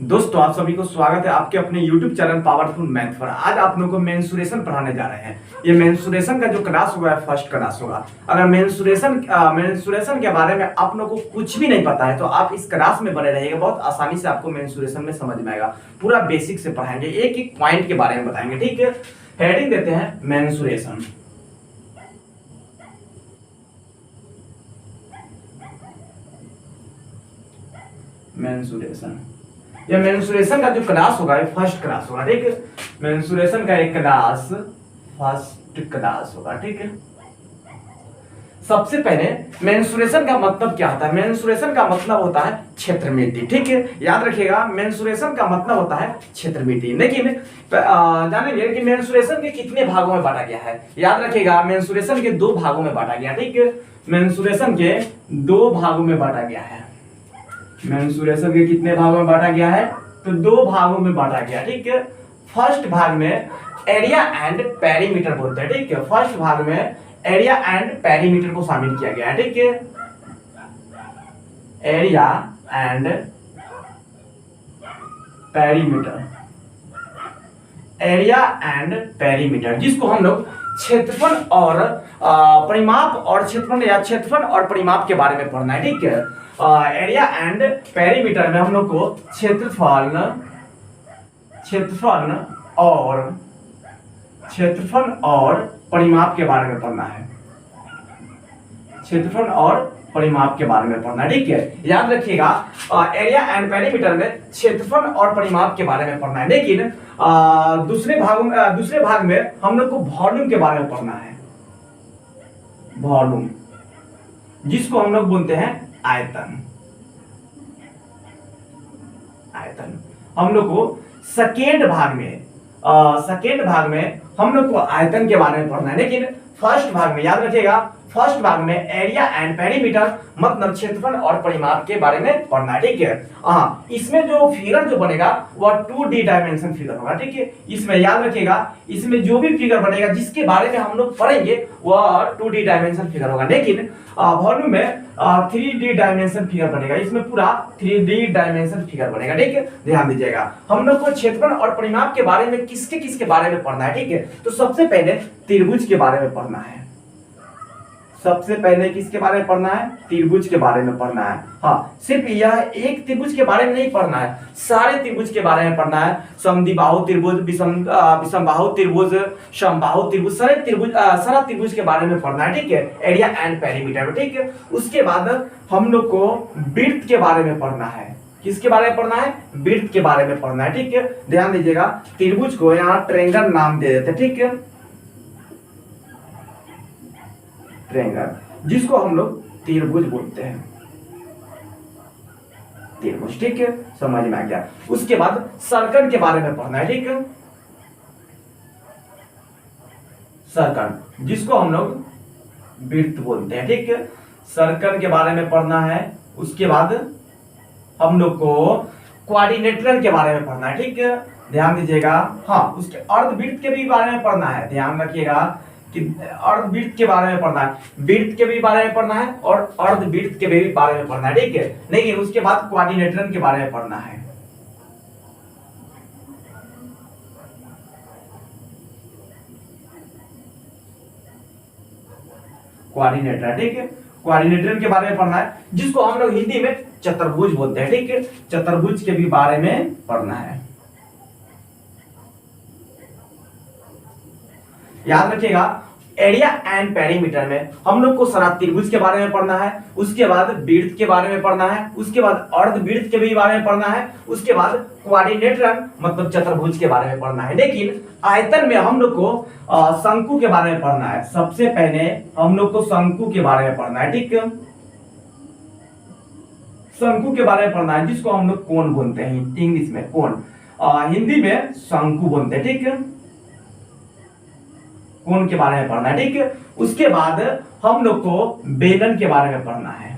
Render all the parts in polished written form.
दोस्तों आप सभी को स्वागत है आपके अपने YouTube चैनल पावरफुल मैथ पर। आज आप लोगों को मेंसुरेशन पढ़ाने जा रहे हैं। ये मेंसुरेशन का जो क्लास होगा फर्स्ट क्लास होगा। अगर मेंसुरेशन के बारे में आप लोगों को कुछ भी नहीं पता है तो आप इस क्लास में बने रहिएगा, बहुत आसानी से आपको मेंसुरेशन में समझ में आएगा। पूरा बेसिक से पढ़ाएंगे, एक एक पॉइंट के बारे में बताएंगे, ठीक है। हेडिंग देते हैं मेंसुरेशन। मेंसुरेशन, ये मेंसुरेशन का जो क्लास होगा ये फर्स्ट क्लास होगा, ठीक है। मेंसुरेशन का एक क्लास फर्स्ट क्लास होगा, ठीक है। सबसे पहले मेंसुरेशन का मतलब क्या होता है? मेंसुरेशन का मतलब होता है क्षेत्रमिति, ठीक है। याद रखिएगा, मेंसुरेशन का मतलब होता है क्षेत्रमिति। लेकिन जानेंगे कि मेंसुरेशन के कितने भागों में बांटा गया है। याद रखिएगा, मेंसुरेशन के दो भागों में बांटा गया, ठीक है। मेंसुरेशन के दो भागों में बांटा गया है। मेंसुरेशन के कितने भागों में बांटा गया है? तो दो भागों में बांटा गया, ठीक है। फर्स्ट भाग में एरिया एंड पेरीमीटर बोलते हैं, ठीक है। फर्स्ट भाग में एरिया एंड पेरीमीटर को शामिल किया गया है, ठीक है। Area and perimeter, area and perimeter, जिसको हम लोग क्षेत्रफल और परिमाप और क्षेत्रफल या क्षेत्रफल और परिमाप के बारे में पढ़ना है, ठीक है। एरिया एंड पेरीमीटर में हम लोग को क्षेत्रफल और परिमाप के बारे में पढ़ना है। क्षेत्रफल और परिमाप के बारे में पढ़ना है, ठीक है। याद रखिएगा, एरिया एंड पेरीमीटर में क्षेत्रफल और परिमाप के बारे में पढ़ना है। लेकिन दूसरे भाग में हम लोग को वॉल्यूम के बारे में पढ़ना है। वॉल्यूम, जिसको हम लोग बोलते हैं आयतन। आयतन हम लोग को सेकेंड भाग में हम लोग को आयतन के बारे में पढ़ना है। लेकिन फर्स्ट भाग में याद रखिएगा, फर्स्ट भाग में एरिया एंड पेरीमीटर मतलब क्षेत्रफल और परिमाप के बारे में पढ़ना है, ठीक है। हाँ, इसमें जो फिगर जो बनेगा वह 2D डायमेंशन फिगर होगा, ठीक है। इसमें याद रखिएगा, इसमें जो भी फिगर बनेगा जिसके बारे में हम लोग पढ़ेंगे वह 2D डायमेंशन फिगर होगा। लेकिन वॉल्यूम में 3D डायमेंशन फिगर बनेगा। इसमें पूरा 3D डायमेंशन फिगर बनेगा, ठीक है। ध्यान दीजिएगा, हम लोग को क्षेत्रफल और परिमाप के बारे में किसके बारे में पढ़ना है, ठीक है। तो सबसे पहले त्रिभुज के बारे में पढ़ना है। सबसे पहले किसके बारे में पढ़ना है? त्रिभुज के बारे में पढ़ना है। हाँ, सिर्फ यह एक त्रिभुज के बारे में नहीं पढ़ना है, सारे त्रिभुज के बारे में पढ़ना है। समद्विबाहु त्रिभुज, विषमबाहु त्रिभुज, समबाहु त्रिभुज, सारा त्रिभुज के बारे में पढ़ना है, ठीक है। एरिया एंड पेरीमीटर, ठीक है। उसके बाद हम लोग को वृत्त के बारे में पढ़ना है। किसके बारे में पढ़ना है? वृत्त के बारे में पढ़ना है, ठीक है। ध्यान दीजिएगा, त्रिभुज को यहाँ ट्रायंगल नाम दे देते, ठीक है। ट्रायंगल, जिसको हम लोग त्रिभुज बोलते हैं, त्रिभुज, ठीक है। समझ में आ गया। उसके बाद सर्कल के बारे में पढ़ना है, ठीक है। सर्कल, जिसको हम लोग वृत्त बोलते हैं, ठीक है। सर्कल के बारे में पढ़ना है। उसके बाद हम लोग को क्वाड्रिलेटरल के बारे में पढ़ना है, ठीक है। ध्यान दीजिएगा, हाँ, उसके अर्धवृत्त के भी बारे में पढ़ना है। ध्यान रखिएगा कि अर्धवृत्त के बारे में पढ़ना है, वृत्त के भी बारे में पढ़ना है और अर्धवृत्त के भी बारे में पढ़ना है, ठीक है। लेकिन उसके बाद क्वाड्रिलेटरल के बारे में पढ़ना है। क्वाड्रिलेटरल, ठीक है। क्वाड्रिलेटरल के बारे में पढ़ना है, जिसको हम लोग हिंदी में चतुर्भुज बोलते हैं, ठीक है। चतुर्भुज के भी बारे में पढ़ना है। याद रखिएगा, एरिया एंड पेरीमीटर में हम लोग को सारा त्रिभुज के बारे में पढ़ना है। उसके बाद वृत्त के बारे में पढ़ना है। उसके बाद अर्धवृत्त के भी बारे में पढ़ना है। उसके बाद क्वाड्रिलेटरल मतलब चतुर्भुज के बारे में पढ़ना है। लेकिन आयतन में हम लोग को शंकु के बारे में पढ़ना है। सबसे पहले हम लोग को शंकु के बारे में पढ़ना है, ठीक है। शंकु के बारे में पढ़ना है, जिसको हम लोग कोण बोलते हैं इंग्लिश में, कोण। हिंदी में शंकु बोलते हैं, ठीक है। कोण के बारे में पढ़ना है, ठीक है। उसके बाद हम लोग को बेलन के बारे में पढ़ना है।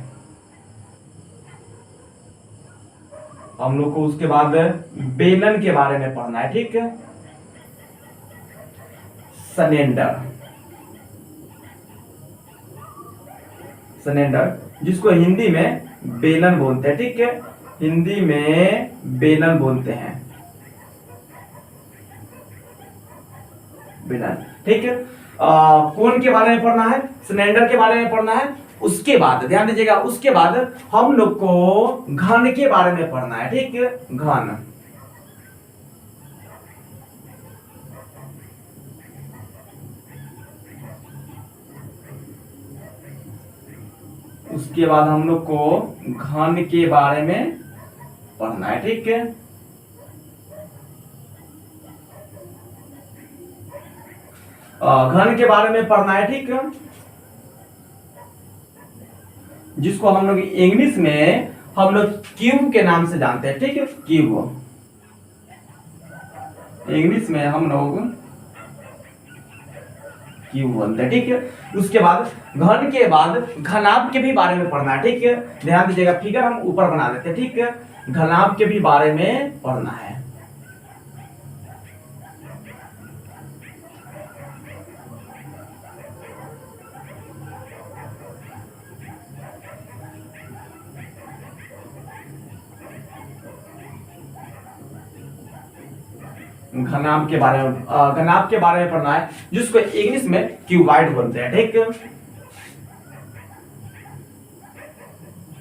हम लोग को उसके बाद बेलन के बारे में पढ़ना है, ठीक है। सिलेंडर, सिलेंडर, जिसको हिंदी में बेलन बोलते हैं, ठीक है। हिंदी में बेलन बोलते हैं, बेलन। ठीक है, कोण के बारे में पढ़ना है, सिलेंडर के बारे में पढ़ना है। उसके बाद ध्यान दीजिएगा, उसके बाद हम लोग को घन के बारे में पढ़ना है। ठीक है, घन। उसके बाद हम लोग को घन के बारे में पढ़ना है। ठीक है, घन के बारे में पढ़ना है। ठीक है, जिसको हम लोग इंग्लिश में हम लोग क्यूब के नाम से जानते हैं। ठीक है, क्यूब इंग्लिश में हम लोग क्यूब बोलते हैं। ठीक है, उसके बाद घन के बाद घनाभ के भी बारे में पढ़ना है। ठीक है, ध्यान दीजिएगा, फिगर हम ऊपर बना देते हैं। ठीक है, घनाभ के भी बारे में पढ़ना है। घनाभ के बारे में पढ़ना है, जिसको इंग्लिश में क्यूबाइड बोलते हैं। ठीक है,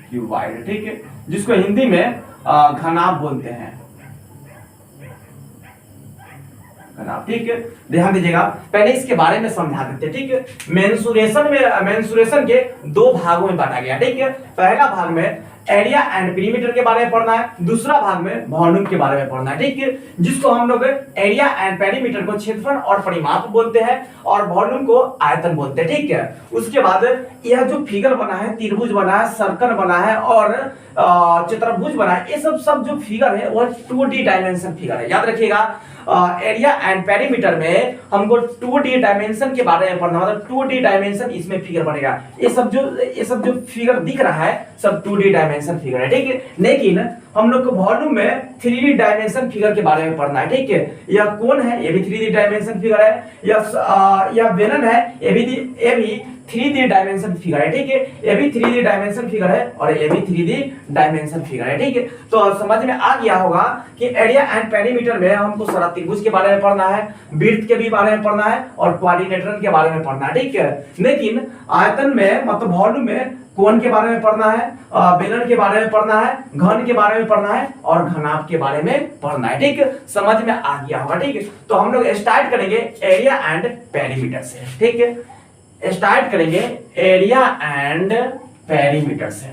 क्यूबाइड। ठीक है, जिसको हिंदी में घनाभ बोलते हैं, घनाभ। ठीक है, ध्यान दीजिएगा, पहले इसके बारे में समझा देते हैं। ठीक है, मेंसुरेशन के दो भागों में बांटा गया। ठीक है, पहला भाग में एरिया एंड पेरीमीटर के बारे में पढ़ना है, दूसरा भाग में वॉल्यूम के बारे में पढ़ना है। ठीक है, जिसको हम लोग एरिया एंड पेरीमीटर को क्षेत्रफल और परिमाप बोलते हैं और वॉल्यूम को आयतन बोलते हैं। ठीक है, उसके बाद यह जो फिगर बना है, त्रिभुज बना है, सर्कल बना है और चतुर्भुज बना है, ये सब जो फिगर है वह 2D डायमेंशन फिगर है। याद रखिएगा, एरिया एंड पेरीमीटर में हमको 2D डायमेंशन के बारे में पढ़ना, मतलब 2D डायमेंशन इसमें फिगर बनेगा। ये सब जो फिगर दिख रहा है सब 2D डायमेंशन फिगर है। ठीक है, लेकिन हम लोग को वॉल्यूम में 3D डायमेंशन फिगर के बारे में पढ़ना है। ठीक है, यह कोण है, ये भी 3D डायमेंशन फिगर है, यह बेलन है, ये भी 3D डायमेंशन फिगर है। ठीक है, ये भी 3D डायमेंशन फिगर है और ये भी 3D डायमेंशन फिगर है। ठीक है, तो समझ में आ गया होगा कि एरिया एंड पेरीमीटर में हमको सारा त्रिभुज के बारे में पढ़ना है, वृत्त के भी बारे में पढ़ना है और क्वाड्रिलेटरल के बारे में पढ़ना है। ठीक है, लेकिन आयतन में मतलब वॉल्यूम में कोण के बारे में पढ़ना है, बेलन के बारे में पढ़ना है, घन के बारे में पढ़ना है और घनाभ के बारे में पढ़ना है। ठीक है, समझ में आ गया होगा। ठीक है, तो हम लोग स्टार्ट करेंगे एरिया एंड पेरीमीटर से। ठीक है, स्टार्ट करेंगे एरिया एंड पेरीमीटर से।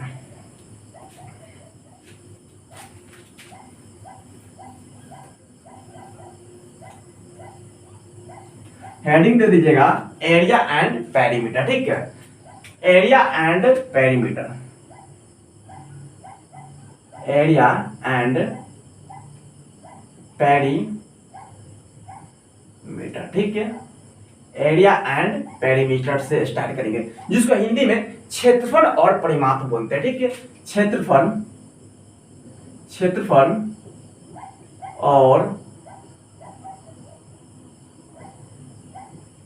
हेडिंग दे दीजिएगा एरिया एंड पेरीमीटर। ठीक है, area and perimeter, area and perimeter. ठीक है, एरिया एंड पेरीमीटर से स्टार्ट करेंगे, जिसको हिंदी में क्षेत्रफल और परिमाप बोलते हैं। ठीक है, क्षेत्रफल और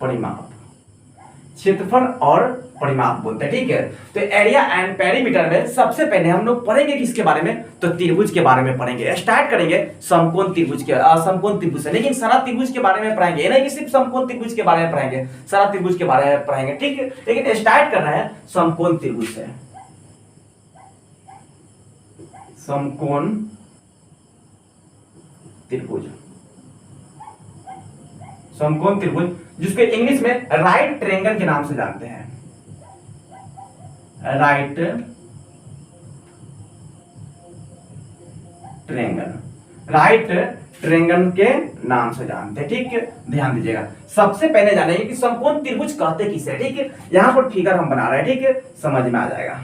परिमाप, क्षेत्रफल और परिमाप बोलते हैं। ठीक है, तो एरिया एंड पेरीमीटर में सबसे पहले हम लोग पढ़ेंगे किसके बारे में, तो त्रिभुज के बारे में पढ़ेंगे। स्टार्ट करेंगे समकोण त्रिभुज से, लेकिन सारा त्रिभुज के बारे में पढ़ेंगे, ये नहीं कि सिर्फ समकोण त्रिभुज के बारे में पढ़ेंगे, सारा त्रिभुज के बारे में पढ़ेंगे। ठीक है, लेकिन स्टार्ट करना है समकोण त्रिभुज से। समकोण त्रिभुज, समकोण त्रिभुज, जिसको इंग्लिश में राइट ट्रायंगल के नाम से जानते हैं, राइट ट्रायंगल के नाम से जानते हैं। ठीक है, ध्यान दीजिएगा, सबसे पहले जानेंगे कि समकोण त्रिभुज कहते किसे। ठीक है, यहां पर फिगर हम बना रहे हैं। ठीक है, समझ में आ जाएगा।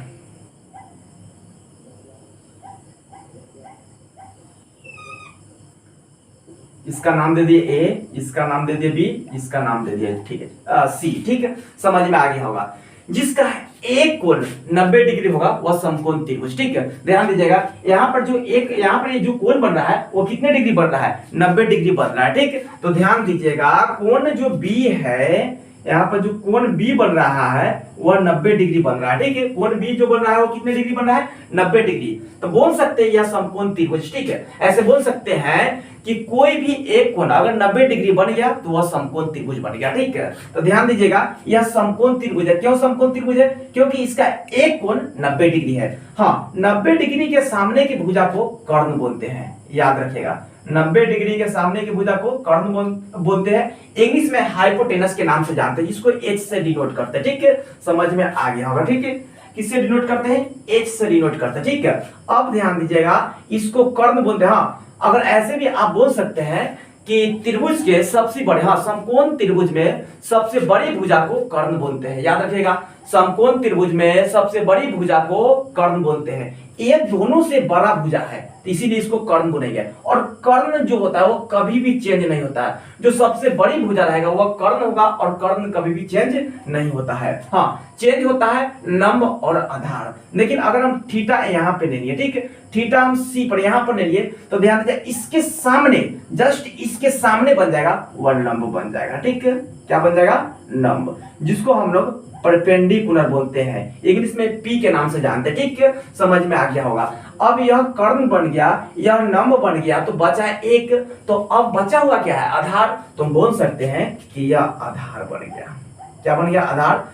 इसका नाम दे दिए ए, इसका नाम दे दिए बी, इसका नाम दे दिए ठीक है सी। ठीक है, समझ में आ गया होगा। जिसका एक कोण 90 डिग्री होगा वह समकोण त्रिभुज। ठीक है, ध्यान दीजिएगा, यहाँ पर ये जो कोण बन रहा है वो कितने डिग्री बन रहा है, 90 डिग्री बन रहा है। ठीक है, तो ध्यान दीजिएगा, कोण जो बी है यहाँ पर जो कोण बी बन रहा है वह 90 डिग्री बन रहा है, ठीक है। कोण बी जो बन रहा है वो कितने डिग्री बन रहा है, 90 डिग्री। तो बोल सकते हैं यह समकोण त्रिभुज, ठीक है। ऐसे बोल सकते हैं कि कोई भी एक कोण अगर 90 डिग्री बन गया तो वह समकोण त्रिभुज बन गया, ठीक है। तो ध्यान दीजिएगा यह समकोण त्रिभुज है। क्यों समकोण त्रिभुज है, क्योंकि इसका एक कोण 90 डिग्री है। हाँ, 90 डिग्री के सामने की भुजा को कर्ण बोलते हैं, याद रखिएगा। 90 डिग्री के सामने की भुजा को कर्ण बोलते हैं। इंग्लिश में हाइपोटेनस के नाम से जानते हैं, जिसको एच से डिनोट करते हैं, ठीक है। समझ में आ गया होगा, ठीक है। किससे डिनोट करते हैं, एच से डिनोट करते हैं, ठीक है। अब ध्यान दीजिएगा इसको कर्ण बोलते हैं। हाँ, अगर ऐसे भी आप बोल सकते हैं कि त्रिभुज के सबसे बड़े, हाँ, समकोण त्रिभुज में सबसे बड़ी भुजा को कर्ण बोलते हैं, याद रखिएगा। समकोण त्रिभुज में सबसे बड़ी भुजा को कर्ण बोलते हैं। ये दोनों से बड़ा भुजा है, इसीलिए इसको कर्ण बोलेंगे। और कर्ण जो होता है वो कभी भी चेंज नहीं होता है। जो सबसे बड़ी भुजा रहेगा वह कर्ण होगा, और कर्ण कभी भी चेंज नहीं होता है। हाँ, चेंज होता है लंब और आधार। लेकिन अगर हम थीटा यहाँ पे ले लिए, ठीक है, थीटा हम सी पर यहाँ पर ले लिए, तो ध्यान दीजिए इसके सामने, जस्ट इसके सामने बन जाएगा वह लंब बन जाएगा, ठीक है। क्या बन जाएगा, लंब, जिसको हम लोग परपेंडिकुलर बोलते हैं, इंग्लिश में पी के नाम से जानते हैं, ठीक है। समझ में आ गया होगा। अब यह कर्ण बन गया, यह लंब बन गया, तो बचा एक। तो अब बचा हुआ क्या है, आधार। तुम बोल सकते हैं कि यह आधार बन गया। क्या बन गया, आधार।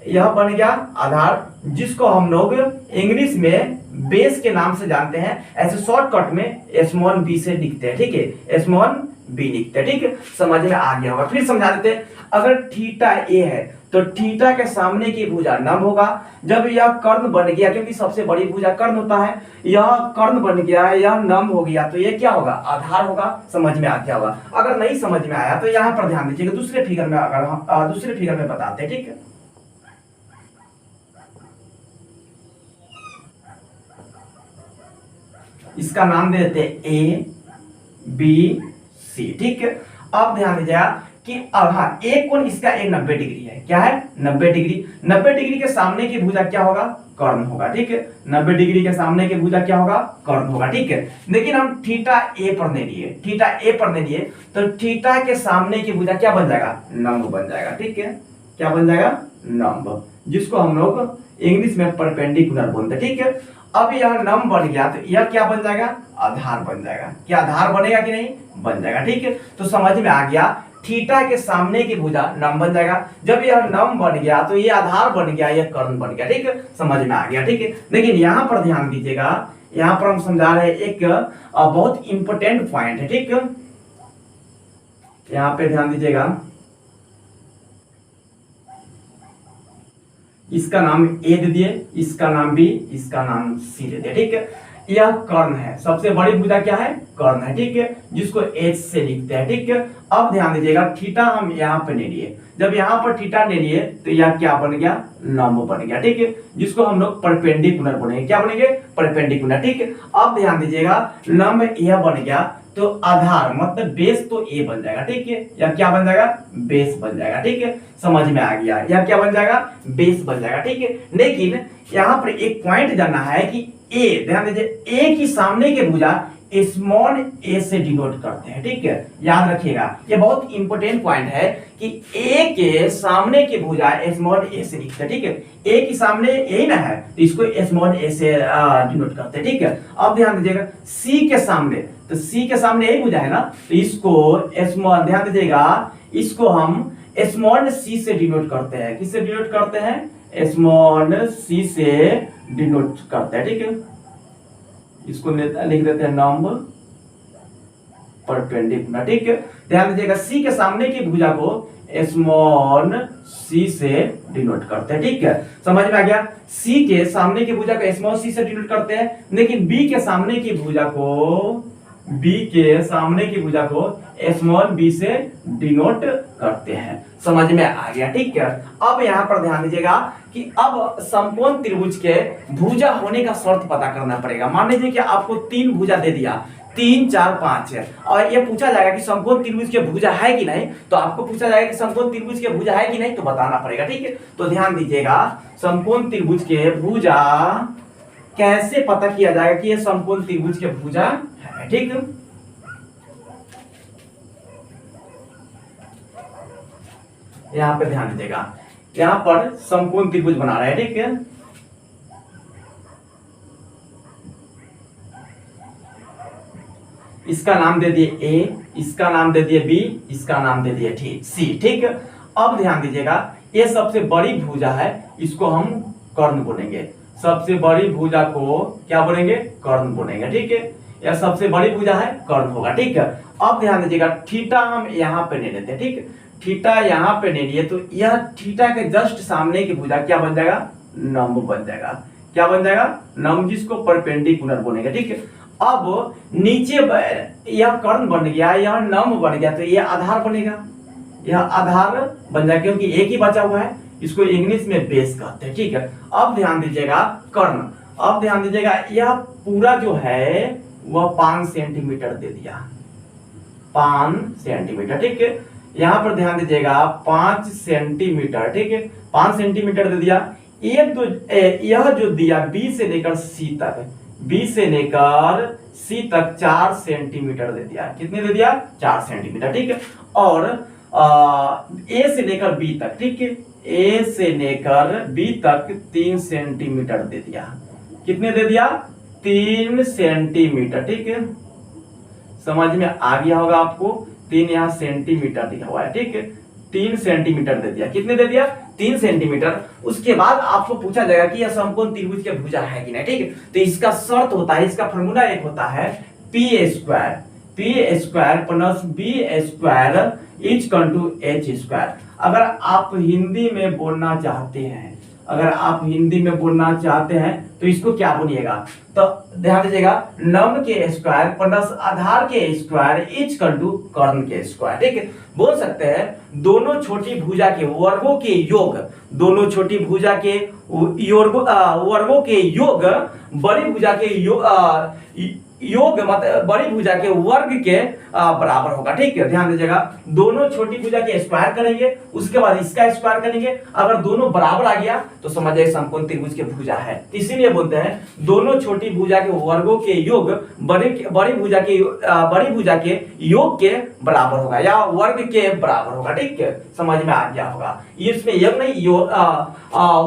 यह बन गया आधार, जिसको हम लोग इंग्लिश में बेस के नाम से जानते हैं। ऐसे शॉर्टकट में स्मॉल बी से लिखते हैं, ठीक है, स्मॉल बी लिखते हैं, ठीक है। समझ में आ गया होगा। फिर समझा देते हैं, अगर थीटा ए है तो थीटा के सामने की भुजा लंब होगा। जब यह कर्ण बन गया, क्योंकि सबसे बड़ी भुजा कर्ण होता है, यह कर्ण बन गया, यह लंब हो गया, तो ये क्या होगा, आधार होगा। समझ में आ गया होगा। अगर नहीं समझ में आया तो यहाँ पर ध्यान दीजिएगा, दूसरे फिगर में, अगर हम दूसरे फिगर में बताते हैं, ठीक है। इसका नाम दे देते हैं ए बी सी, ठीक है। अब ध्यान दीजिएगा कि अब हाँ, एक कोण इसका एक 90 डिग्री है। क्या है, 90 डिग्री। 90 डिग्री के सामने की भुजा क्या होगा, कर्ण होगा, ठीक है। 90 डिग्री के सामने की भुजा क्या होगा, कर्ण होगा, ठीक है। लेकिन हम थीटा ए पर ले लिए, थीटा ए पर ले लिए, तो थीटा के सामने की भुजा क्या बन जाएगा, लंब बन जाएगा, ठीक है। क्या बन जाएगा, लंब, जिसको हम लोग इंग्लिश में परपेंडिकुलर बोलते हैं, ठीक है। अब यह लंब बन गया तो यह क्या बन जाएगा, आधार बन जाएगा। क्या आधार बनेगा कि नहीं, बन जाएगा, ठीक है। तो समझ में आ गया, थीटा के सामने की भुजा लंब बन जाएगा। जब यह लंब बन गया तो ये आधार बन गया, यह कर्ण बन गया, ठीक है। समझ में आ गया, ठीक है। लेकिन यहाँ पर ध्यान दीजिएगा, यहाँ पर हम समझा रहे हैं एक बहुत इंपॉर्टेंट पॉइंट है, ठीक है। यहाँ पे ध्यान दीजिएगा, इसका नाम ए दे दिए, इसका नाम बी, इसका नाम सी दे दिए, ठीक है। यह कर्ण है, सबसे बड़ी भुजा क्या है, कर्ण है, ठीक है, जिसको एच से लिखते हैं, ठीक है। अब ध्यान दीजिएगा, थीटा हम यहाँ पे ले लिए, जब यहाँ पर थीटा ले लिए तो यह क्या बन गया, लंब बन गया, ठीक है, जिसको हम लोग परपेंडिकुलर बोलेंगे। क्या बनेंगे, परपेंडिकुलर, ठीक है। अब ध्यान दीजिएगा, लंब यह बन गया तो आधार मतलब बेस तो ए बन जाएगा, ठीक है। या क्या बन जाएगा, बेस बन जाएगा, ठीक है। समझ में आ गया, या क्या बन जाएगा, बेस बन जाएगा, ठीक है। लेकिन यहाँ पर एक पॉइंट जानना है कि ए, ध्यान दीजिए, ए की सामने के भुजा स्मॉल ए से डिनोट करते हैं, ठीक है। याद रखिएगा, ये बहुत इंपॉर्टेंट पॉइंट है कि ए के सामने की भुजा स्मॉल ए से लिखते हैं, ठीक है। ए की सामने यही ना है तो इसको स्मॉल ए से डिनोट करते हैं, ठीक है। अब ध्यान दीजिएगा, सी के सामने, तो सी के सामने यही भुजा है ना, तो इसको स्मॉल, ध्यान दीजिएगा, इसको हम स्मॉल सी से डिनोट करते हैं। किससे डिनोट करते हैं, स्मॉल सी से डिनोट करते हैं, ठीक है। इसको लिख देते हैं लंब परपेंडिकुलर, ठीक है। ध्यान दीजिएगा, सी के सामने की भुजा को स्मॉल सी से डिनोट करते हैं, ठीक है। समझ में आ गया, सी के सामने की भुजा को स्मॉल सी से डिनोट करते हैं, लेकिन बी के सामने की भुजा को, बी के सामने की भुजा को स्मॉल बी से डिनोट करते हैं। समझ में आ गया, ठीक है। अब यहाँ पर ध्यान दीजिएगा कि अब समकोण त्रिभुज के भुजा होने का शर्त पता करना पड़ेगा। मान लीजिए कि आपको 3 भुजा दे दिया, 3 4 5 है, और ये पूछा जाएगा कि समकोण त्रिभुज के भुजा है कि नहीं, तो आपको पूछा जाएगा कि समकोण त्रिभुज के भुजा है कि नहीं, तो बताना पड़ेगा, ठीक है। तो ध्यान दीजिएगा, समकोण त्रिभुज के भुजा कैसे पता किया जाएगा कि ये समकोण त्रिभुज के भुजा है, ठीक है। यहाँ पे ध्यान दीजिएगा, यहाँ पर समकोण त्रिभुज बना रहे हैं, ठीक है। इसका नाम दे दिए ए, इसका नाम दे दिए बी, इसका नाम दे दिए सी, ठीक है। अब ध्यान दीजिएगा, ये सबसे बड़ी भुजा है, इसको हम कर्ण बोलेंगे। सबसे बड़ी भुजा को क्या बोलेंगे? कर्ण बोलेंगे, ठीक है। यह सबसे बड़ी भुजा है, कर्ण होगा, ठीक है। अब ध्यान दीजिएगा, थीटा हम यहाँ पे ले लेते हैं, ठीक है। थीटा यहाँ पे ले लिए तो यह थीटा के जस्ट सामने की भुजा क्या बन जाएगा? लंब बन जाएगा। क्या बन जाएगा? लंब, जिसको परपेंडिकुलर बोलेंगे, ठीक है। अब नीचे यह कर्ण बन गया, यह लंब बन गया, तो यह आधार बनेगा, यह आधार बन जाएगा, क्योंकि एक ही बचा हुआ है, इसको इंग्लिश में बेस कहते हैं, ठीक है। अब ध्यान दीजिएगा कर्ण, अब ध्यान दीजिएगा, यह पूरा जो है वह 5 सेंटीमीटर दे दिया, 5 सेंटीमीटर, ठीक है। यहाँ पर ध्यान दीजिएगा 5 सेंटीमीटर, ठीक है, 5 सेंटीमीटर दे दिया। यह जो दिया बी से लेकर सी तक, बी से लेकर सी तक 4 सेंटीमीटर दे दिया। कितने दे दिया? 4 सेंटीमीटर, ठीक है। और ए से लेकर बी तक, ठीक है, ए से लेकर बी तक 3 सेंटीमीटर दे दिया। कितने दे दिया? 3 सेंटीमीटर, ठीक है। समझ में आ गया होगा आपको, 3 यहाँ सेंटीमीटर दिया हुआ है, ठीक है। 3 सेंटीमीटर दे दिया। कितने दे दिया? 3 सेंटीमीटर। उसके बाद आपको पूछा जाएगा कि यह समकोण त्रिभुज की भुजा है कि नहीं, ठीक है। तो इसका शर्त होता है, इसका फॉर्मूला एक होता है P square plus B square equal to H square. अगर आप हिंदी में बोलना चाहते हैं, अगर आप हिंदी में बोलना चाहते हैं तो इसको क्या बोलिएगा? तो ध्यान दीजिएगा, लंब के स्क्वायर प्लस आधार के स्क्वायर इक्वल टू कर्ण के स्क्वायर, ठीक है। बोल सकते हैं दोनों छोटी भुजा के वर्गों के योग, दोनों छोटी भुजा के वर्गों के योग बड़ी भुजा के योग मतलब बड़ी भुजा के वर्ग के बराबर होगा, ठीक है। ध्यान दीजिएगा, दोनों छोटी भुजा के स्क्वायर करेंगे, उसके बाद इसका स्क्वायर करेंगे। अगर दोनों बराबर आ गया तो समझ जाइए समकोण त्रिभुज की भुजा है। इसीलिए बोलते हैं दोनों छोटी भुजा के वर्गों के योग बड़ी भुजा के योग के बराबर होगा या वर्ग के बराबर होगा, ठीक है। समझ में आ गया होगा, इसमें योग नहीं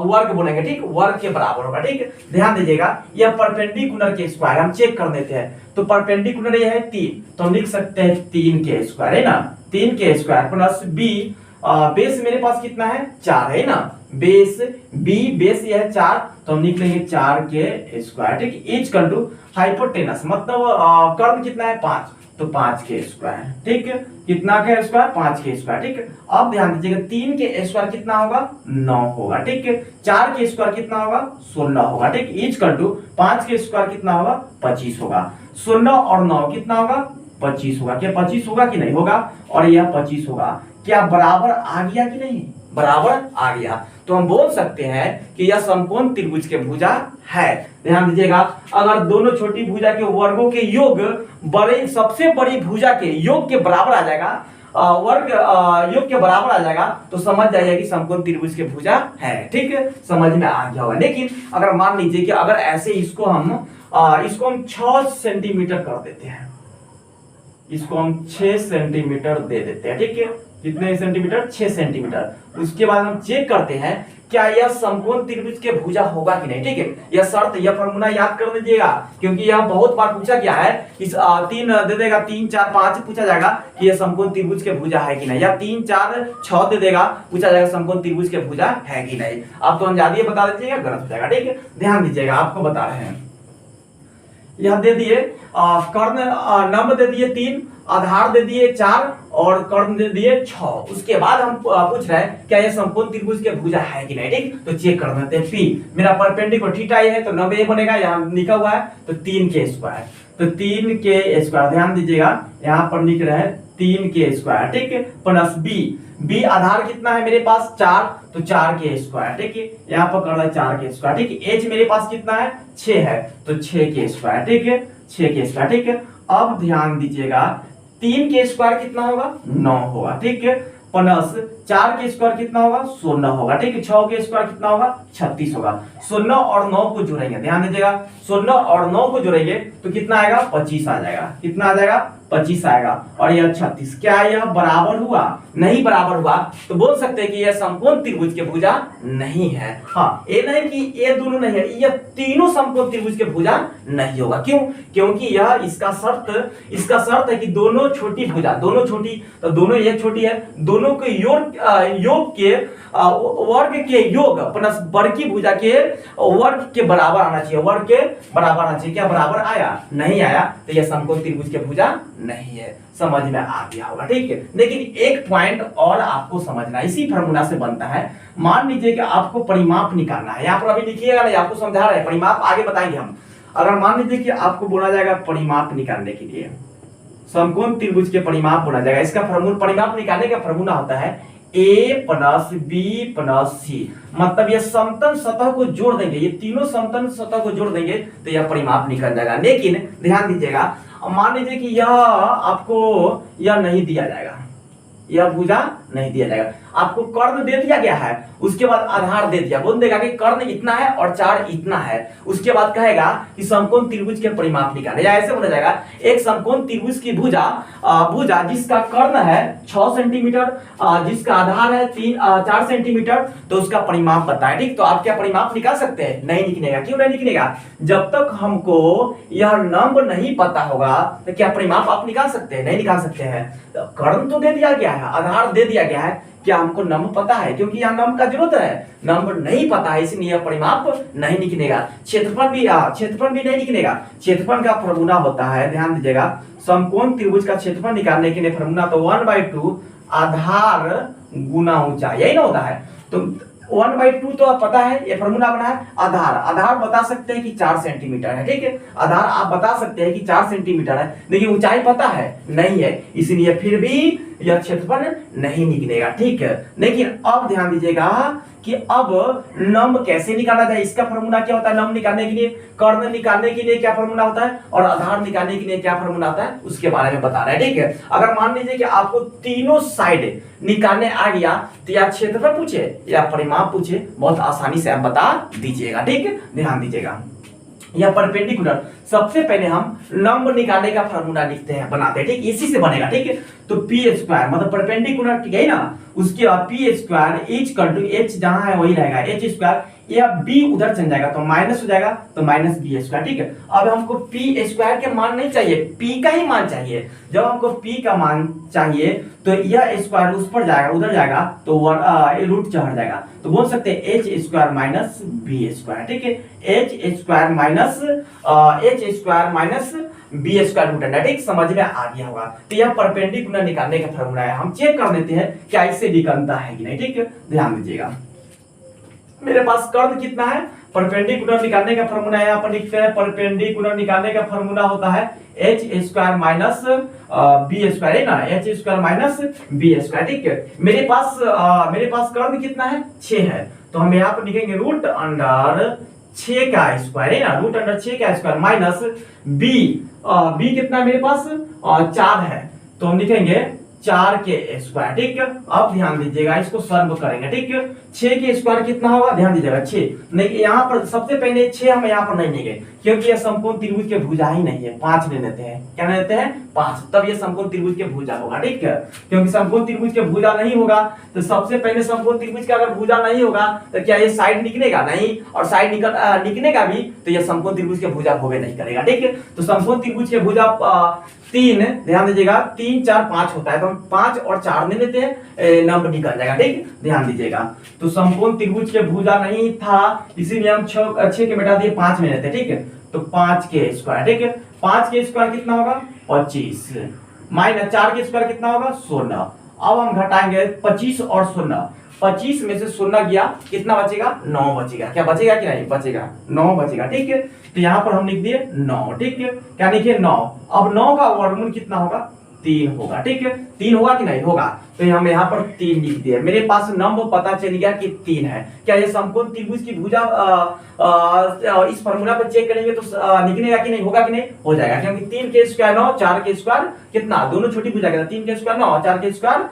वर्ग बोलेंगे, ठीक, वर्ग के बराबर होगा, ठीक है। ध्यान दीजिएगा, यह परपेंडिकुलर के स्क्वायर हम चेक कर देते हैं। तो परपेंडिकुलर यह है 3, तो हम लिख सकते हैं 3 के स्क्वायर, है ना। 3 के स्क्वायर प्लस बी, बेस मेरे पास कितना है? 4 है ना। बेस बी, बेस यह है 4, तो हम लिख लेंगे 4 के स्क्वायर, ठीक। इक्वल टू हाइपोटेनस मतलब कर्ण कितना है? 5, तो 5 के स्क्वायर, ठीक है। कितना के स्क्वायर? 5 के स्क्वायर, ठीक है। अब ध्यान दीजिएगा 3 के स्क्वायर कितना होगा? 9 होगा, ठीक है। 4 के स्क्वायर कितना होगा? 16 होगा, ठीक। इक्वल टू 5 के स्क्वायर कितना होगा? 25 होगा। 16 और 9 कितना होगा? 25 होगा। क्या 25 होगा कि नहीं होगा? और यह 25 होगा। क्या बराबर आ गया कि नहीं? बराबर आ गया। तो हम बोल सकते हैं कि यह समकोण त्रिभुज के भुजा है। ध्यान दीजिएगा, अगर दोनों छोटी भुजा के वर्गों के योग सबसे बड़ी भुजा के योग के बराबर आ जाएगा, वर्ग योग के बराबर आ जाएगा, तो समझ जाइए कि समकोण त्रिभुज के भुजा है, ठीक है। समझ में आ गया होगा। लेकिन अगर मान लीजिए कि अगर ऐसे इसको हम 6 सेंटीमीटर कर देते हैं, इसको हम 6 सेंटीमीटर दे देते हैं, ठीक है। कितने सेंटीमीटर? 6 सेंटीमीटर। उसके बाद हम चेक करते हैं क्या यह समकोण त्रिभुज के भुजा होगा कि नहीं, ठीक है। यह शर्त, यह फॉर्मूला याद कर लीजिएगा, क्योंकि यह बहुत बार पूछा गया है। इस 3 दे देगा, 3 4 5 पूछा जाएगा कि यह समकोण त्रिभुज के भुजा है कि नहीं, या 3 4 6 दे देगा, पूछा जाएगा समकोण त्रिभुज के भुजा है कि नहीं। आप तो अंदाजे बता दीजिएगा, गलत हो जाएगा, ठीक है। ध्यान दीजिएगा, आपको बता रहे हैं, यह दे दिए कर्ण लंब दे दिए 3, आधार दे दिए 4 और कर्ण दे दिए 6। उसके बाद हम पूछ रहे हैं क्या यह समकोण त्रिभुज के भुजा है कि नहीं, ठीक। तो चेक कर देते हैं। पी मेरा परपेंडिकुलर थीटा है, तो लंब ये बनेगा, यहाँ लिखा हुआ है तो 3 के स्क्वायर, तो 3 के स्क्वायर। ध्यान दीजिएगा, यहाँ पर लिख रहे हैं 3 के स्क्वायर, ठीक है, प्लस बी आधार कितना है मेरे पास? 4, तो 4 के स्क्वायर, ठीक है। यहाँ पर कर रहा है 4 के स्क्वायर, ठीक है। एच मेरे पास कितना है? 6 है, तो 6 के स्क्वायर, ठीक है, 6 के स्क्वायर, ठीक है। अब ध्यान दीजिएगा 3 के स्क्वायर कितना होगा? 9 होगा, ठीक है, प्लस 4 के स्क्वायर कितना होगा? 16 होगा, ठीक है। 6 के स्क्वायर कितना होगा? 36 होगा। 16 और 9 को जोड़ेंगे, ध्यान दीजिएगा, 16 और 9 को जोड़ेंगे तो कितना आएगा? 25 आ जाएगा। कितना आ जाएगा? 25 आएगा और यह 36। क्या यह बराबर हुआ? नहीं बराबर हुआ, तो बोल सकते हैं कि यह समकोण त्रिभुज के भुजा नहीं है। हाँ, ये नहीं कि ये दोनों नहीं है, यह तीनों समकोण त्रिभुज के भुजा नहीं होगा। क्यों? क्योंकि यह इसका शर्त है कि दोनों छोटी भुजा, दोनों छोटी, तो दोनों ये छोटी है, दोनों के योग के वर्ग के योग प्लस वर्ग की भुजा के वर्ग के बराबर आना चाहिए, वर्ग के बराबर आना चाहिए। क्या बराबर आया? नहीं आया, तो यह समकोण त्रिभुज के भुजा नहीं है। समझ में आ गया होगा, ठीक है। लेकिन एक पॉइंट और आपको समझना, इसी फार्मूला से बनता है। मान लीजिए कि आपको परिमाप निकालना है, यहाँ पर अभी लिखिएगा नहीं, आपको समझा रहे हैं, परिमाप आगे बताएंगे हम। अगर मान लीजिए कि आपको बोला जाएगा परिमाप निकालने के लिए, समकोण त्रिभुज के परिमाप बोला जाएगा, इसका फॉर्मूला, परिमाप निकालने का फॉर्मूला होता है a प्लस बी प्लस सी। मतलब ये समतल सतह को जोड़ देंगे, ये तीनों समतल सतह को जोड़ देंगे तो यह परिमाप निकल जाएगा। लेकिन ध्यान दीजिएगा, मान लीजिए कि यह आपको यह नहीं दिया जाएगा, यह भुजा नहीं दिया जाएगा, आपको कर्ण दे दिया गया है, उसके बाद आधार दे दिया, बोल देगा कि कर्ण इतना है और 4 इतना है, उसके बाद कहेगा कि समकोण त्रिभुज के परिमाप निकाले, या ऐसे बोला जाएगा एक समकोण त्रिभुज की भुजा जिसका कर्ण है 6 सेंटीमीटर, जिसका आधार है 4 सेंटीमीटर, तो उसका परिमाप बताए। ठीक, तो आप क्या परिमाप निकाल सकते हैं? नहीं निकलेगा। क्यों नहीं निकलेगा? जब तक हमको यह नंबर नहीं पता होगा तो क्या परिमाप आप निकाल सकते हैं? नहीं निकाल सकते हैं। तो कर्ण तो दे दिया गया है, आधार दे दिया गया है, क्या हमको नंबर पता है? क्योंकि यहाँ नंबर का जरूरत है, नंबर नहीं पता है, इसलिए परिमाप नहीं निकलेगा। क्षेत्रफल भी नहीं निकलेगा। क्षेत्रफल का फॉर्मूला होता है, ध्यान दीजिएगा, समकोण त्रिभुज का क्षेत्रफल निकालने के लिए फॉर्मूला तो 1/2 आधार गुना ऊंचाई, यही ना होता है। तो 1/2 तो आप पता है, ये फॉर्मूला बना है। आधार बता सकते हैं कि 4 सेंटीमीटर है, ठीक है, आधार आप बता सकते हैं कि 4 सेंटीमीटर है, लेकिन ऊंचाई पता है नहीं है, इसलिए फिर भी यह क्षेत्रफल नहीं निकलेगा। ठीक है, लेकिन अब ध्यान दीजिएगा कि अब लंब कैसे निकाला जाए, इसका फॉर्मूला क्या होता है? लंब निकालने के लिए, कर्ण निकालने के लिए क्या फॉर्मूला होता है, और आधार निकालने के लिए क्या फॉर्मूला होता है, उसके बारे में बता रहे हैं। ठीक है, अगर मान लीजिए कि आपको तीनों साइड निकालने आ गया तो या क्षेत्रफल पूछे या परिमाप पूछे, बहुत आसानी से आप बता दीजिएगा। ठीक है, ध्यान दीजिएगा, या परपेंडिकुलर, सबसे पहले हम लंब निकालने का फार्मूला लिखते हैं, बनाते हैं। ठीक, इसी से बनेगा। ठीक है, तो पी स्क्वायर मतलब परपेंडिकुलर, ठीक है ना, उसके बाद पी स्क्वायर एच जहां है वही रहेगा, एच स्क्वायर, या बी उधर चल जाएगा तो माइनस हो जाएगा, तो माइनस बी स्क्वायर। ठीक है, अब हमको पी स्क्वायर के मान नहीं चाहिए, पी का ही मान चाहिए। जब हमको पी का मान चाहिए तो यह स्क्वायर उस पर जाएगा, उधर जाएगा, तो रूट चढ़ जाएगा, तो बोल सकते हैं H square minus B square. ठीक है, H square minus B square root under. ठीक, समझ में आ गया होगा। तो यह परपेंडिकुलर निकालने का फॉर्मूला है, हम चेक कर देते हैं क्या इससे निकलता है कि नहीं। ठीक है, ध्यान दीजिएगा, मेरे पास कर्ण कितना है, परपेंडिकुलर निकालने का फॉर्मूला है, यहाँ पर लिखते हैं परपेंडिकुलर निकालने का फॉर्मूला होता है H square minus B square, है ना, H square minus B square. ठीक है, मेरे पास कर्ण कितना है, 6 है, तो हम यहाँ पर लिखेंगे रूट अंडर 6 का स्क्वायर, है ना, रूट अंडर 6 का स्क्वायर माइनस बी कितना है मेरे पास, 4 है, तो हम लिखेंगे 4 के स्क्वायर। ठीक है, अब ध्यान दीजिएगा, इसको सॉल्व करेंगे। ठीक है, 6 के स्क्वायर कितना होगा, ध्यान दीजिएगा 6, नहीं यहाँ पर सबसे पहले 6 हम यहाँ पर नहीं लेंगे क्योंकि यह समकोण त्रिभुज के भुजा ही नहीं है, 5 ले लेते हैं। क्या लेते हैं? 5, तब ये समकोण त्रिभुज के भुजा होगा। ठीक है, क्योंकि समकोण त्रिभुज के भुजा नहीं होगा तो सबसे पहले समकोण त्रिभुज का अगर भुजा नहीं होगा तो क्या ये साइड निकलेगा? नहीं, और साइड निकलेगा भी तो ये समकोण त्रिभुज के भुजा होवे नहीं करेगा। ठीक है, तो समकोण त्रिभुज के भुजा 3, ध्यान दीजिएगा, 3 4 5 होता है, तो हम 5 और 4 ले लेते हैं, नंबर निकल जाएगा। ठीक, ध्यान दीजिएगा, तो समकोण त्रिभुज के भुजा नहीं था, इसीलिए हम 6 के मिटा दिए, 5 में लेते हैं। ठीक है, तो 5 के स्क्वायर। ठीक है, 5 के स्क्वायर कितना होगा, 25, माइनस 4 के स्क्वायर कितना होगा, 16। अब हम घटाएंगे 25 और 16, 25 में से 16 गया, कितना बचेगा, 9 बचेगा। क्या बचेगा कि नहीं बचेगा, 9 बचेगा। ठीक है, तो यहाँ पर हम लिख दिए 9। ठीक है, क्या लिखिए 9। अब 9 का वर्गमूल कितना होगा, 3 होगा। ठीक है, 3 होगा कि नहीं होगा, तो हम यहाँ पर 3 लिख दिए। मेरे पास नंबर पता चल गया कि 3 है। क्या ये समकोण त्रिभुज की भुजा इस फार्मूला पर चेक करेंगे तो निकलेगा कि नहीं, होगा कि नहीं, हो जाएगा, क्योंकि 3 के स्क्वायर 9, 4 के स्क्वायर कितना, दोनों छोटी भुजा के 3 के स्क्वायर 9, 4 के स्क्वायर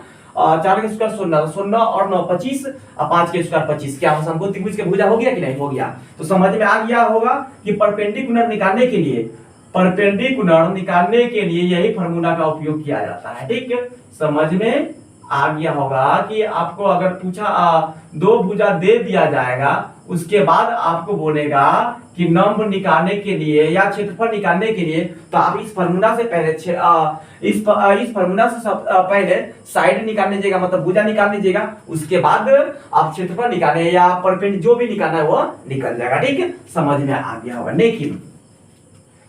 16, 16 और 9 25, 5 के स्क्वायर 25। क्या समकोण त्रिभुज के भुजा हो गया कि नहीं, हो गया। तो समझ में आ गया होगा कि परपेंडिकुलर निकालने के लिए परपेंडिकुलर निकालने के लिए यही फार्मूला का उपयोग किया जाता है। ठीक है, समझ में आ गया होगा कि आपको अगर पूछा दो भुजा दे दिया जाएगा, उसके बाद आपको बोलेगा कि नंबर निकालने के लिए या क्षेत्रफल निकालने के लिए, तो आप इस फार्मूला से पहले इस फार्मूला से पहले साइड निकाल लीजिएगा, मतलब भुजा निकाल लीजिएगा, उसके बाद आप क्षेत्रफल निकाले या परपेंड जो भी निकालना है वो निकल जाएगा। ठीक है, समझ में आ गया होगा।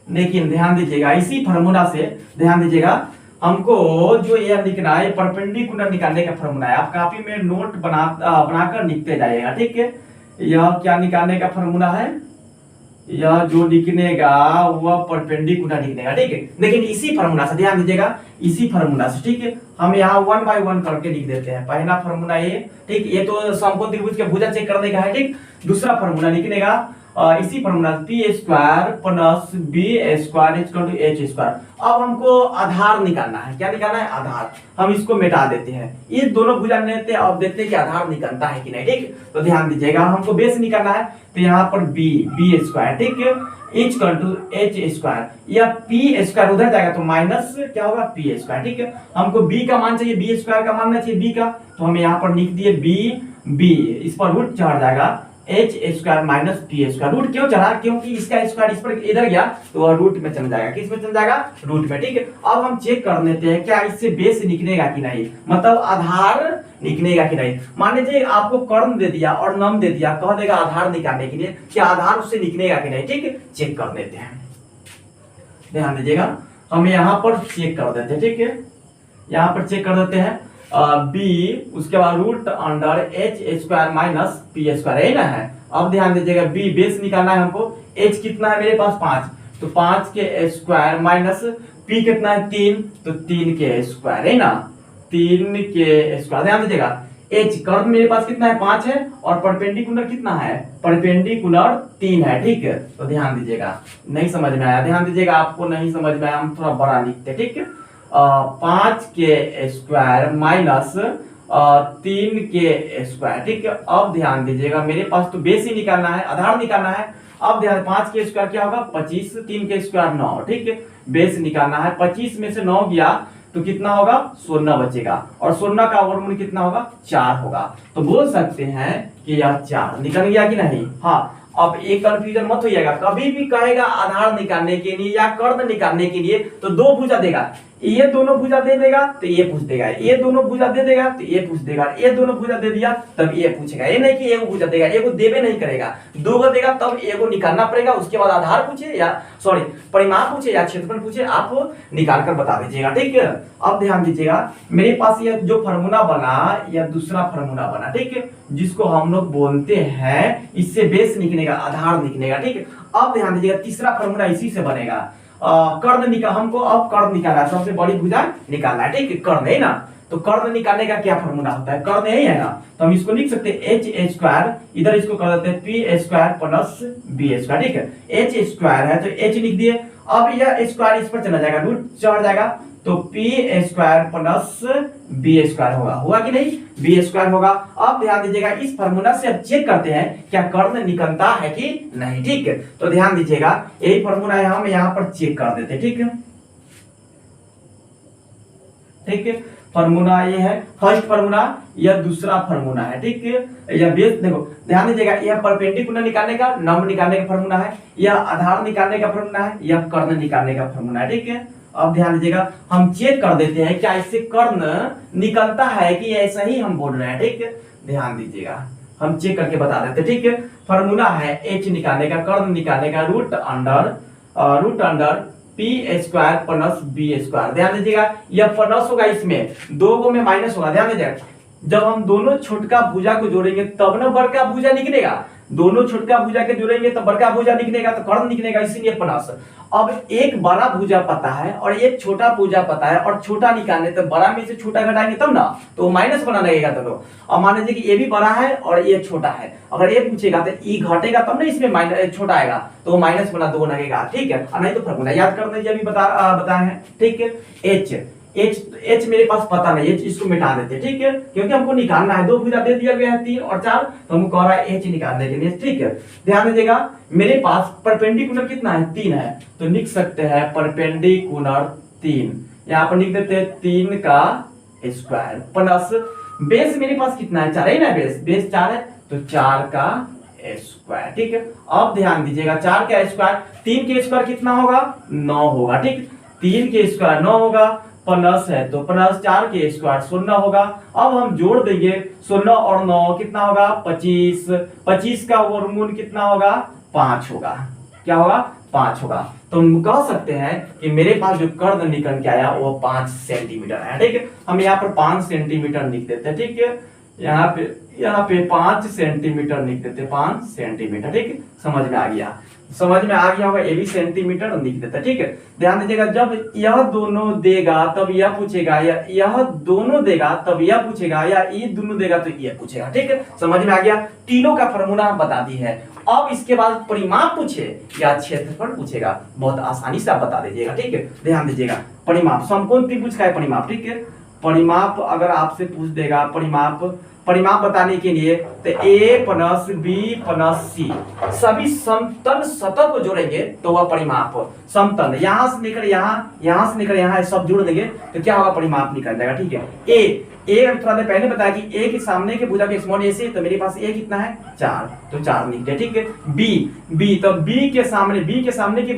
लेकिन ध्यान दीजिएगा, इसी फार्मूला से ध्यान दीजिएगा, हमको जो यह लिखना है परपेंडिकुलर निकालने का फार्मूला है। आप कॉपी में नोट बनाकर लिखते जाइएगा। ठीक है, यह क्या निकालने का फार्मूला है, यह जो लिखने का वह परपेंडिकुलर लिखने का। ठीक है, लेकिन इसी फार्मूला से ध्यान दीजिएगा, इसी फार्मूला से। ठीक है, हम यहाँ 1 बाय 1 करके लिख देते हैं। पहला फार्मूला ये, ठीक, ये तो समकोण त्रिभुज के भुजा चेक करने का है। ठीक, दूसरा फार्मूला लिखने का इसी formula P square plus B square equal to H square. अब हमको आधार निकालना है। क्या निकालना है? आधार। हम इसको मिटा देते हैं, ये दोनों भुजा लेते हैं, अब देखते हैं कि आधार निकलता है कि नहीं। ठीक, तो ध्यान दीजिएगा, हमको बेस निकालना है, तो यहाँ पर बी स्क्वायर, ठीक है, इक्वल टू एच स्क्वायर, या पी स्क्वायर उधर जाएगा तो माइनस क्या होगा, पी स्क्वायर। ठीक है, हमको बी का मान चाहिए, बी स्क्वायर का मानना चाहिए बी का, तो हम यहाँ पर लिख दिए बी, इस पर रूट चढ़ जाएगा H square minus P square. Root क्यों चढ़ा? क्योंकि इसका स्क्वायर इस पर इधर गया तो वह रूट में चल जाएगा। किस में चल जाएगा? रूट में। ठीक है, अब हम चेक कर लेते हैं क्या इससे बेस निकलेगा कि नहीं, मतलब आधार निकलेगा कि नहीं। मान लीजिए आपको कर्ण दे दिया और नम दे दिया, कह देगा आधार निकालने के लिए, क्या आधार उससे निकलेगा कि नहीं। ठीक है, चेक कर लेते हैं। ध्यान दीजिएगा, हम यहाँ पर चेक कर देते हैं। ठीक है, यहाँ पर चेक कर देते हैं बी, उसके बाद root under H square minus P square, है ना है। अब ध्यान दीजिएगा, बी बेस निकालना है हमको, एच कितना है मेरे पास 5, तो 5 के स्क्वायर माइनस पी कितना है 3, तो 3 के स्क्वायर, है ना, 3 के स्क्वायर। ध्यान दीजिएगा, एच कर्व मेरे पास कितना है 5 है, और परपेंडिकुलर कितना है, परपेंडिकुलर 3 है। ठीक है, तो ध्यान दीजिएगा, नहीं समझ में आया, ध्यान दीजिएगा, आपको नहीं समझ में आया, हम थोड़ा बड़ा लिखते हैं। ठीक है, 5 के स्क्वायर माइनस 3 के स्क्वायर। ठीक है, अब ध्यान दीजिएगा, मेरे पास तो बेस ही निकालना है, आधार निकालना है। अब ध्यान, 5 के स्क्वायर क्या होगा 25, 3 के स्क्वायर 9। ठीक है, बेस निकालना है, 25 में से 9 गया तो कितना होगा 16 बचेगा, और 16 का वर्गमूल कितना होगा 4 होगा। तो बोल सकते हैं कि यह 4 निकल गया कि नहीं। हाँ, अब एक कंफ्यूजन मत होइएगा, कभी भी कहेगा आधार निकालने के लिए या कर्ण निकालने के लिए तो दो भुजा देगा, ये दोनों भुजा दे देगा तो ये पूछ देगा, ये दोनों भुजा दे देगा तो ये पूछ देगा, ये दोनों भुजा दे दिया तब ये पूछेगा। ये नहीं कि एगो भुजा देगा, एगो देवे नहीं करेगा, दो को देगा तब एगो निकालना पड़ेगा, उसके बाद आधार पूछे या सॉरी परिमाप पूछे या क्षेत्रफल पूछे, आप निकाल कर बता दीजिएगा। ठीक है, अब ध्यान दीजिएगा, मेरे पास यह जो फार्मूला बना या दूसरा फार्मूला बना, ठीक है, जिसको हम लोग बोलते हैं, इससे बेस निकलेगा, आधार निकलेगा। ठीक है, अब ध्यान दीजिएगा, तीसरा फार्मूला इसी से बनेगा, कर्ण निकाल, हमको अब कर्ण निकालना है, सबसे बड़ी भुजा निकालना है। ठीक है, कर्ण है ना, तो कर्ण निकालने का क्या फार्मूला होता है, कर्ण यही है ना, तो हम इसको लिख सकते हैं एच स्क्वायर, इधर इसको कर देते हैं P square plus B square. ठीक है, एच स्क्वायर है तो एच लिख दिए, अब यह स्क्वायर इस पर चला जाएगा, रूट चढ़ जाएगा, तो P square plus B square होगा, हुआ कि नहीं, बी स्क्वायर होगा। अब ध्यान दीजिएगा, इस फार्मूला से अब चेक करते हैं क्या कर्ण निकलता है कि नहीं। ठीक है, तो ध्यान दीजिएगा, यही फार्मूला है, हम यहाँ पर चेक कर देते हैं। ठीक है, ठीक है, फार्मूला ये है, फर्स्ट फार्मूला, यह दूसरा फार्मूला है। ठीक है, यह बेस देखो, ध्यान दीजिएगा, यह परपेंडिकुलर निकालने का, नंबर निकालने का फार्मूला है, यह आधार निकालने का फार्मूला है, यह कर्ण निकालने का फार्मूला है। ठीक है, अब ध्यान दीजिएगा, हम चेक कर देते हैं क्या इससे कर्ण निकलता है कि ऐसा ही हम बोल रहे हैं। ठीक है, ध्यान दीजिएगा, हम चेक करके बता देते हैं। ठीक है, फार्मूला है एच निकालने का, कर्ण निकालने का, root under P square plus B square. ध्यान दीजिएगा, यह प्लस होगा, इसमें दो को में माइनस होगा। ध्यान दीजिएगा, जब हम दोनों छोटका भुजा को जोड़ेंगे तब ना बड़का भुजा निकलेगा, दोनों छोटका भुजा के जोड़ेंगे तो बड़का भुजा निकलेगा, तो कर्ण निकलेगा, इसीलिए प्लस। अब एक बड़ा भुजा पता है और एक छोटा भुजा पता है, और छोटा निकालने तो बड़ा में से छोटा घटाएंगे तब ना, तो माइनस बना लगेगा। तो अब मान लीजिए कि ये भी बड़ा है और ये छोटा है, अगर ये पूछेगा तो ई घटेगा तब ना इसमें माइनस छोटा आएगा, तो माइनस बना 2 लगेगा। ठीक है, नहीं तो फार्मूला याद कर लीजिए, अभी बताए हैं। ठीक है, एच मेरे पास पता नहीं, एच इसको मिटा देते, ठीक है, क्योंकि हमको निकालना है। दो भुजा दे दिया गया है 3 और 4, तो हमको कह रहा है एच निकालने के लिए, ठीक है। ध्यान दीजिएगा मेरे पास परपेंडिकुलर कितना है 3 है, तो लिख सकते हैं परपेंडिकुलर 3, यहाँ पर लिख देते हैं 3 का स्क्वायर प्लस बेस मेरे पास कितना है 4 है ना, बेस 4 है तो 4 का स्क्वायर, ठीक है। अब ध्यान दीजिएगा 4 का स्क्वायर, 3 के स्क्वायर कितना होगा 9 होगा, ठीक। 3 के स्क्वायर 9 होगा, प्लस है तो प्लस 4 के स्क्वायर 16 होगा। अब हम जोड़ देंगे 16 और 9 कितना होगा 25, 25 का वर्गमूल कितना होगा 5 होगा, क्या होगा 5 होगा। तो हम कह सकते हैं कि मेरे पास जो कर्ण निकल के आया वो 5 सेंटीमीटर है, ठीक है। हम यहाँ पर 5 सेंटीमीटर लिख देते हैं, ठीक है। यहाँ पे 5 सेंटीमीटर लिख देते, 5 सेंटीमीटर, ठीक है। समझ में आ गया, समझ में आ गया होगा, ये भी सेंटीमीटर लिख देता है, ठीक है। ध्यान दीजिएगा जब यह दोनों देगा तब यह पूछेगा, या यह दोनों देगा तब यह पूछेगा, या ये दोनों देगा तो यह पूछेगा, ठीक है। समझ में आ गया, तीनों का फॉर्मूला हम बता दी है। अब इसके बाद परिमाप पूछे या क्षेत्रफल पूछेगा, बहुत आसानी से आप बता दीजिएगा, ठीक है। ध्यान दीजिएगा परिमाप समकोण त्रिभुज का है परिमाप, ठीक है। परिमाप अगर आपसे पूछ देगा परिमाप बताने के लिए तो a प्लस बी प्लस सी सभी समतल सतह को जोड़ेंगे तो वह परिमाप समतल, यहां से लेकर यहां से लेकर यहां सब जोड़ देंगे तो क्या होगा परिमाप निकल जाएगा, ठीक है। ए थोड़ा देर पहले बताया कि ए के सामने के भुजा के स्मॉल ए से, तो मेरे पास ए कितना है 4, तो 4 लिख दिया, ठीक है। बी तो बी के सामने की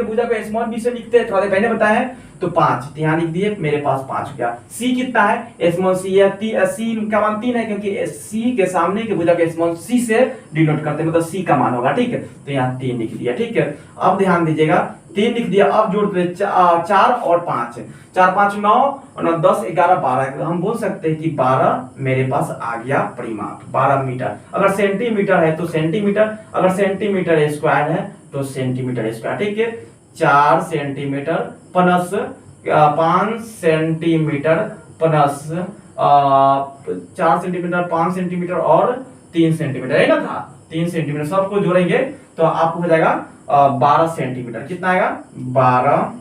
भुजा को स्मॉल बी से लिखते हैं, थोड़ा देर पहले बताया है, तो 5 यहाँ लिख दिए, मेरे पास 5 हो गया। सी कितना है स्मॉल सी है, सी का मान 3 है, क्योंकि सी के सामने के भुजा के स्मॉल सी से डिनोट करते हैं, मतलब सी का मान होगा, ठीक है। तो यहाँ 3 लिख दिया, ठीक है। अब ध्यान दीजिएगा 3 लिख दिया, अब जोड़ते 4 और 5, 4 5 9 और 10 11 12, हम बोल सकते हैं कि 12 मेरे पास आ गया परिमाप, 12 मीटर। अगर सेंटीमीटर है तो सेंटीमीटर, अगर सेंटीमीटर स्क्वायर है तो सेंटीमीटर स्क्वायर, ठीक है। 4 centimetre plus 5 centimetre plus 4 centimetre 5 centimetre और 3 सेंटीमीटर है ना था, 3 सेंटीमीटर सबको जोड़ेंगे तो आपको हो जाएगा 12 सेंटीमीटर, कितना आएगा 12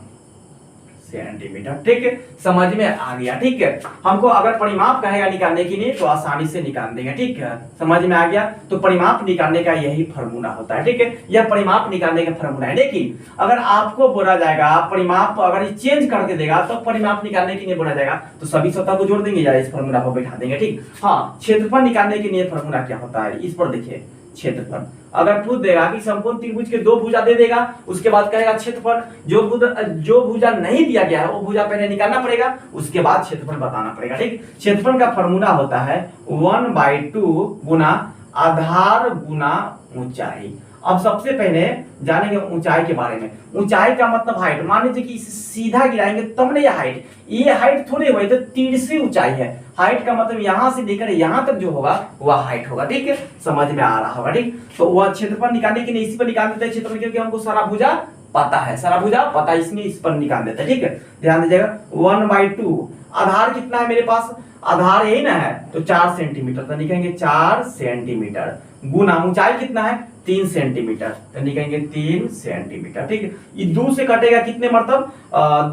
सेंटीमीटर, ठीक है। समझ में आ गया, ठीक है। हमको अगर परिमाप कहेगा निकालने के लिए तो आसानी से निकाल देंगे, ठीक है। समझ में आ गया, तो परिमाप निकालने का यही फॉर्मूला होता है, ठीक है। यह परिमाप निकालने का फॉर्मूला है। लेकिन अगर आपको बोला जाएगा परिमाप अगर चेंज करके देगा तो परिमाप निकालने के लिए बोला जाएगा तो सभी सतह को जोड़ देंगे या इस फॉर्मूला को बैठा देंगे, ठीक। हाँ, क्षेत्रफल निकालने के लिए फॉर्मूला क्या होता है, इस पर देखिए। क्षेत्रफल अगर पूछ देगा कि समकोण त्रिभुज के 2 भुजा दे देगा, उसके बाद कहेगा क्षेत्रफल, जो भुजा नहीं दिया गया है वो भुजा पहले निकालना पड़ेगा, उसके बाद क्षेत्रफल बताना पड़ेगा, ठीक। क्षेत्रफल का फॉर्मूला होता है 1/2 गुना आधार गुना ऊंचाई। अब सबसे पहले जानेंगे ऊंचाई के बारे में। ऊंचाई का मतलब हाइट, मान लीजिए कि इसे सीधा गिराएंगे तब नहीं ये हाइट थोड़ी हुई, तो तिरछी ऊंचाई है। हाइट का मतलब यहां से लेकर यहां तक जो होगा वह हाइट होगा, ठीक है। समझ में आ रहा होगा, ठीक। तो वह क्षेत्रफल निकालने के लिए इसी पर निकाल देते हैं क्षेत्रफल, क्योंकि हमको सारा भुजा पता है, इसलिए इस पर निकाल देते हैं, ठीक है। ध्यान दीजिएगा 1/2 आधार कितना है मेरे पास, आधार यही ना है तो 4 सेंटीमीटर, तो लिखेंगे 4 सेंटीमीटर गुना ऊंचाई कितना है 3 सेंटीमीटर, तो लिखेंगे 3 सेंटीमीटर, ठीक है। ये 2 से कटेगा कितने मरतब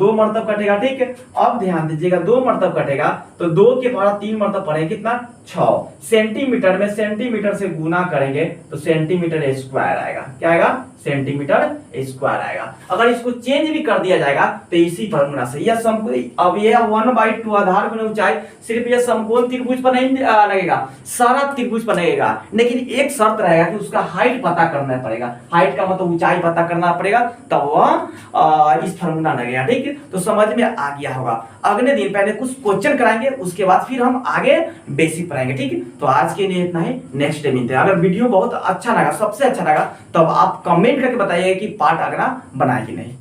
2 मरतब कटेगा, ठीक है। अब ध्यान दीजिएगा 2 मरतब कटेगा तो 2 के बाद 3 मरतब पड़ेगा कितना 6 सेंटीमीटर में सेंटीमीटर से गुना करेंगे तो सेंटीमीटर स्क्वायर आएगा, क्या आएगा सेंटीमीटर स्क्वायर आएगा। अगर इसको चेंज भी कर दिया जाएगा तो इसी फॉर्मूला से यह समकोण, अब यह 1/2 आधार गुना ऊंचाई सिर्फ यह समकोण त्रिभुज पर नहीं लगेगा, सारा त्रिभुज पर लगेगा, लेकिन एक शर्त रहेगा कि उसका हाइट पता करना पड़ेगा। हाइट का मतलब ऊंचाई पता करना पड़ेगा तब वह इस फॉर्मूला लगेगा, ठीक है। तो समझ में आ गया होगा। अगले दिन पहले कुछ क्वेश्चन कराएंगे, उसके बाद फिर हम आगे बेसिक पढ़ाएंगे, ठीक है। तो आज के लिए इतना ही, नेक्स्ट डे मिलते हैं। अगर वीडियो बहुत अच्छा लगा, सबसे अच्छा लगा, तब आप कमेंट करके बताइए कि पार्ट अगला बनाए कि नहीं।